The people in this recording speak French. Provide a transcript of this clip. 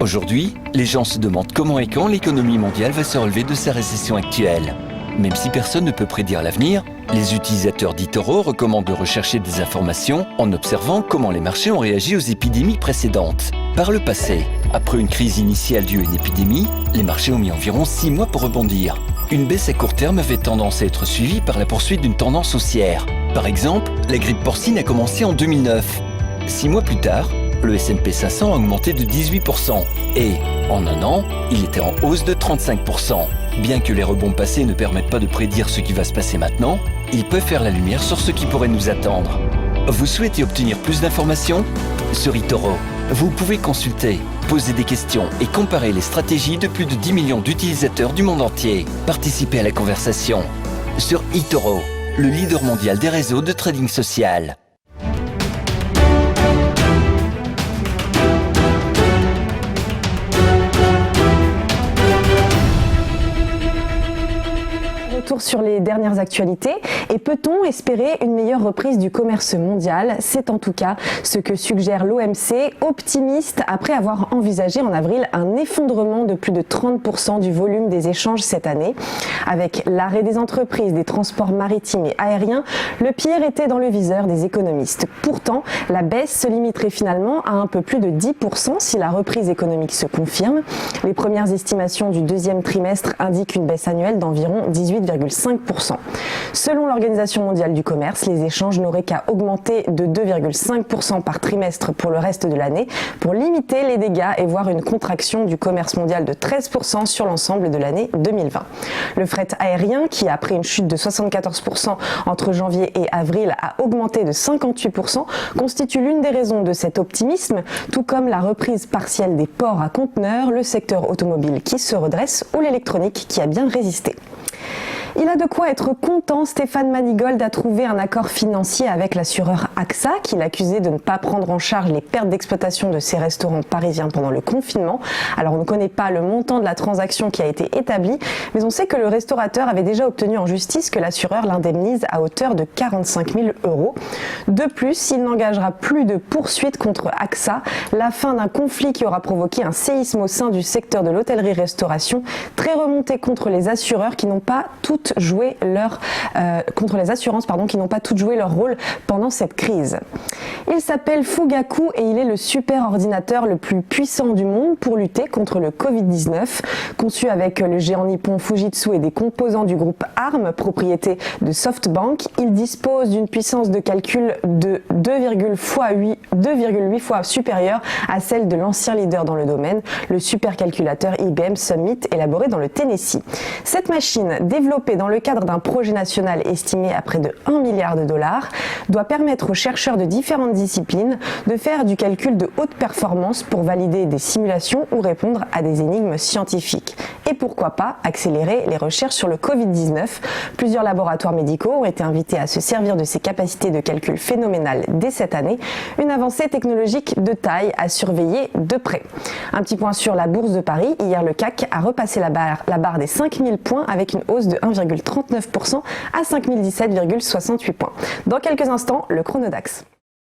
Aujourd'hui, les gens se demandent comment et quand l'économie mondiale va se relever de sa récession actuelle. Même si personne ne peut prédire l'avenir, les utilisateurs d'eToro recommandent de rechercher des informations en observant comment les marchés ont réagi aux épidémies précédentes. Par le passé, après une crise initiale due à une épidémie, les marchés ont mis environ 6 mois pour rebondir. Une baisse à court terme avait tendance à être suivie par la poursuite d'une tendance haussière. Par exemple, la grippe porcine a commencé en 2009. 6 mois plus tard, le S&P 500 a augmenté de 18% et, en un an, il était en hausse de 35%. Bien que les rebonds passés ne permettent pas de prédire ce qui va se passer maintenant, ils peuvent faire la lumière sur ce qui pourrait nous attendre. Vous souhaitez obtenir plus d'informations ? Sur eToro, vous pouvez consulter, poser des questions et comparer les stratégies de plus de 10 millions d'utilisateurs du monde entier. Participez à la conversation sur eToro, le leader mondial des réseaux de trading social. Retour sur les dernières actualités et peut-on espérer une meilleure reprise du commerce mondial ? C'est en tout cas ce que suggère l'OMC, optimiste après avoir envisagé en avril un effondrement de plus de 30% du volume des échanges cette année. Avec l'arrêt des entreprises, des transports maritimes et aériens, le pire était dans le viseur des économistes. Pourtant, la baisse se limiterait finalement à un peu plus de 10% si la reprise économique se confirme. Les premières estimations du deuxième trimestre indiquent une baisse annuelle d'environ 18,5%. Selon l'Organisation mondiale du commerce, les échanges n'auraient qu'à augmenter de 2,5% par trimestre pour le reste de l'année pour limiter les dégâts et voir une contraction du commerce mondial de 13% sur l'ensemble de l'année 2020. Le fret aérien, qui après une chute de 74% entre janvier et avril a augmenté de 58%, constitue l'une des raisons de cet optimisme, tout comme la reprise partielle des ports à conteneurs, le secteur automobile qui se redresse ou l'électronique qui a bien résisté. Il a de quoi être content, Stéphane Manigold a trouvé un accord financier avec l'assureur AXA qui l'accusait de ne pas prendre en charge les pertes d'exploitation de ses restaurants parisiens pendant le confinement. Alors on ne connaît pas le montant de la transaction qui a été établie, mais on sait que le restaurateur avait déjà obtenu en justice que l'assureur l'indemnise à hauteur de 45 000 €. De plus, il n'engagera plus de poursuites contre AXA, la fin d'un conflit qui aura provoqué un séisme au sein du secteur de l'hôtellerie-restauration, très remonté contre les assureurs qui n'ont pas toutes joué leur contre les assurances qui n'ont pas toutes joué leur rôle pendant cette crise. Il s'appelle Fugaku et il est le super ordinateur le plus puissant du monde pour lutter contre le Covid-19. Conçu avec le géant nippon Fujitsu et des composants du groupe ARM, propriété de SoftBank, il dispose d'une puissance de calcul de 2,8 fois supérieure à celle de l'ancien leader dans le domaine, le supercalculateur IBM Summit élaboré dans le Tennessee. Cette machine, développée dans le cadre d'un projet national estimé à près de 1 milliard de dollars, doit permettre aux chercheurs de différentes disciplines de faire du calcul de haute performance pour valider des simulations ou répondre à des énigmes scientifiques. Et pourquoi pas accélérer les recherches sur le Covid-19. Plusieurs laboratoires médicaux ont été invités à se servir de ces capacités de calcul phénoménales dès cette année, une avancée technologique de taille à surveiller de près. Un petit point sur la bourse de Paris. Hier, le CAC a repassé la barre des 5000 points avec une hausse de 1,39% à 5017,68 points. Dans quelques instants, le chronodax.